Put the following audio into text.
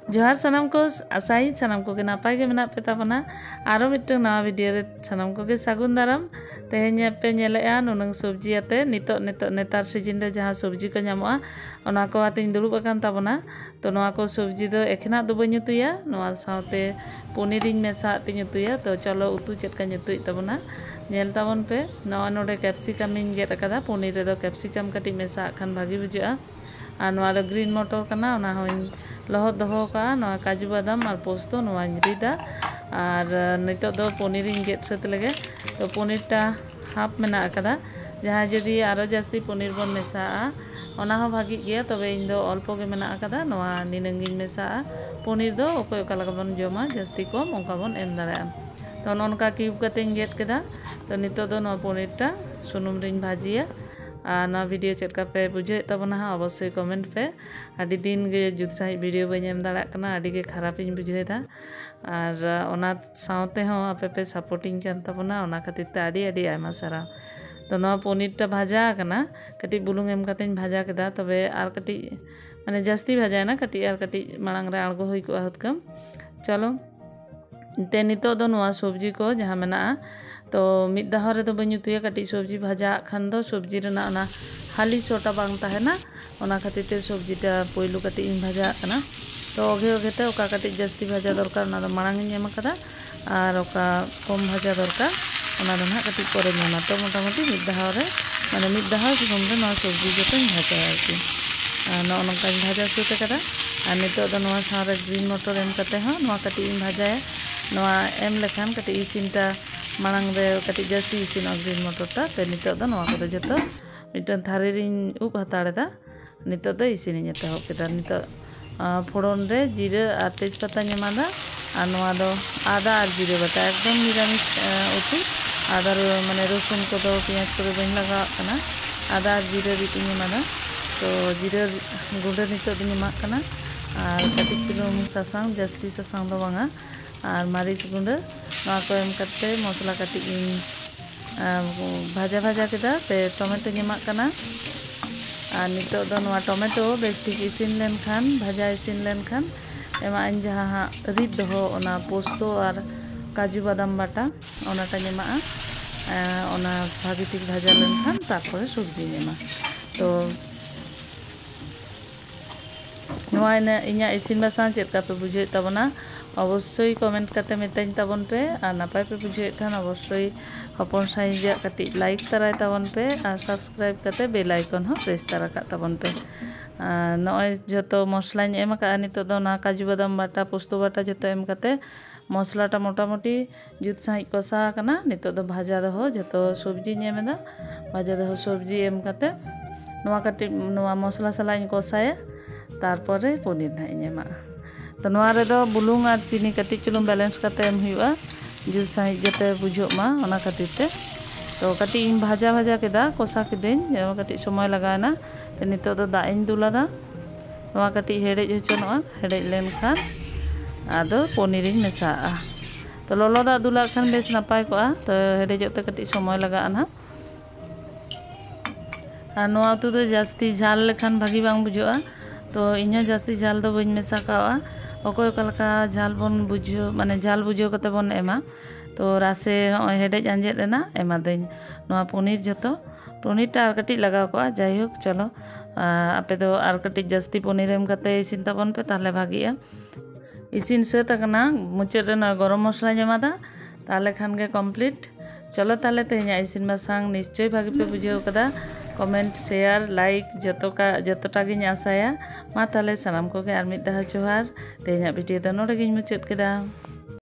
जोहार सानाम को आसाई सानाम को नापाय के मेना पे ताबना आरो मिट्टन नवा वीडियो रे सानाम को सागुन दाराम तेहें पे नेलेआ नुनंग सब्जी आते नितो नेतार सीजन रे जहाँ सब्जी को नामोआ ओना को आते दुड़ुब आकान ताबना तो नवा को सब्जी दो एखना दो बई उतुया नवा साथे पनीर इन मेसा आते उतुया तो चलो उतु चेद का उतुई ताबना नेल ताबन पे नवा नोडे कैप्सिकम इन गेट अकादा पनीर रे दो कैप्सिकम कटी मेसा खान भागी बुजुआ और नवा दो ग्रीन मटर कना ओना होइन लहद दहो का नवा काजू बादाम और पोस्तो नवा रिदा और नितो दो पनीर इन गेट सत लगे तो पनीर टा हाफ मेना अकादा जहाँ जदि आरो जास्ती पनीर बन मेसा ओना हो भागी गया तबे इन दो अल्पो के मेना अकादा नवा निनंगिन मेसा पनीर दो ओको ओका लगा बन जमा जास्ती कम ओका बन एम दाड़ा तो नोनका क्यूब कते गेट केदा तो नितो दो नवा पनीर टा सुनुम रिन भाजिया ना वीडियो चेका पे बुझे तबना अवश्य कमेंट पे आदि दिन गे जुद सही वीडियो बई एम दाड़ा कना आदि गे खराब इन बुझेदा और ओना सावते हो आपे पे सपोर्टिंग कान तबना ओना खातिर ते आदि आदि आयमा सारा तो नवा पनीर टा भाजा कना कटी बुलुंग एम कतेन भाजा केदा तबे आर कटी माने जास्ती भाजा ना कटी आर कटी मांग रे आळगो होई को हतकम चलो ते नितो दो नवा सब्जी को जहां मेना तो मिद दहाव रे दो बई उतुया कटी सब्जी भाजा खान दो सब्जी रेना ना हाली सोटा बांग ताहेना ओना खातिर ते सब्जी टा पोइलु कटी इन भाजा कना तो ओगे ओगे ते ओका कटी जास्ती भाजा दरकार ना दो मांग इन एम कदा और ओका कम भाजा दरकार ओना दो ना कटी परे नेमा तो मोटामुटी मिद दहाव रे माने मिद दहाव सुम रे नवा सब्जी जते भाजा आरकी ना ओनका भाजा सुते कदा और नितो दो नवा सारे ग्रीन मटर एम कते हो नवा कटी इन भाजा नवा एम लेखान कटी इसिनटा मांग रे कटी जास्ती इसिन ग्रीन मटर ता ते नितो दो नवा को जतो मिटन थारी रिन उप हताड़ेदा नितो दो इसिन इन एतहब केदा नितो फोड़न रे जीरे और तेजपत्ता नेमादा और नवा दो आदा और जीरे बटा एकदम निरामिष उतु आदा माने रसुन को दो पेंयाज को बई लगा कना आदा और जीरे बिट नेमादा तो जीरे गुंडे नितो दिन एमा कना और कटी चुलुंग सासांग जास्ती सासांग दो बांगा और मारिच गुंडे नवा को एम कते मसला कटी इन भाजा भाजा केदा ते टमेटो नेमा कना और नितो दो नवा टमेटो बेस्टिक इसिन लेन खान भाजा इसिन लेन खान एमा इन जहाँ रिद दो ओना पोस्तो और काजू बादाम बाटा ओनाटा नेमा ओना भागी ठीक भाजा लेन खान तारपरे सब्जी नेमा तो नवा इना इसिन बासां चेका पे बुझे तबना अवश्य कमेंट करते मिताइन ताबन पे और नापाय पे बुझे खान अवश्य हपन साइज कटी लाइक तराय ताबन पे और सब्सक्राइब करते बेल आइकन हो प्रेस तरा का ताबन पे नय जतो मसला एम का नितो दो ना काजू बादाम बाटा पोस्तो बाटा जतो एम कते मसलाटा मोटामुटी जुत सही कषा कना नितो दो भाजा दो जतो सब्जी नेमेदा भाजा दो सब्जी एम कते नवा कटी नवा मसला सला कषाया तारपरे पनीर ना एमा तो नवा रे दो बुलुंग और चीनी कटी चुलुंग बैलेंस करते एम हुआ जुत सही जते बुझो मा ओना खातिर ते तो कटी इन भाजा भाजा केदा कषा केदेन कटी समय लगाना तो नितो दो दाग इन दुलादा नवा कटी हेडेज होचनोआ हेडेज लेन खान आदो पनीर इन मेसा तो ललो दाग दुला खान बेस नापाय कोआ तो हेडेजते कटी समय लगा ना और नवा उतु दो जास्ती झाल लेखान भागी बांग बुझोआ तो इन्हें जास्ती झाल दो बई मेसा कावा अकोय ओकालका झाल बन बुझो माने झाल बुझो कते बन एमा तो रासे हेडेज आंजेद एना एमा दई नवा पनीर जतो पनीर टा कटी लगाव को जाई होक चलो आपे दो आर कटी जास्ती पनीर एम कते इसिन ताबन पे ताहले भागिया इसिन सेत अकना मुचाद रे गरम मसला जमादा ताहले खान गे कमप्लीट चलो ताहले तेहें इसिन बासांग निश्चय भागी पे बुझेव कदा कमेंट शेयर लाइक जतोटा गिन आसाया मा ताहले सानाम को गे आर मिद दहा जोहार तेहें वीडियो दो नोडे गिन मुचाद केदा।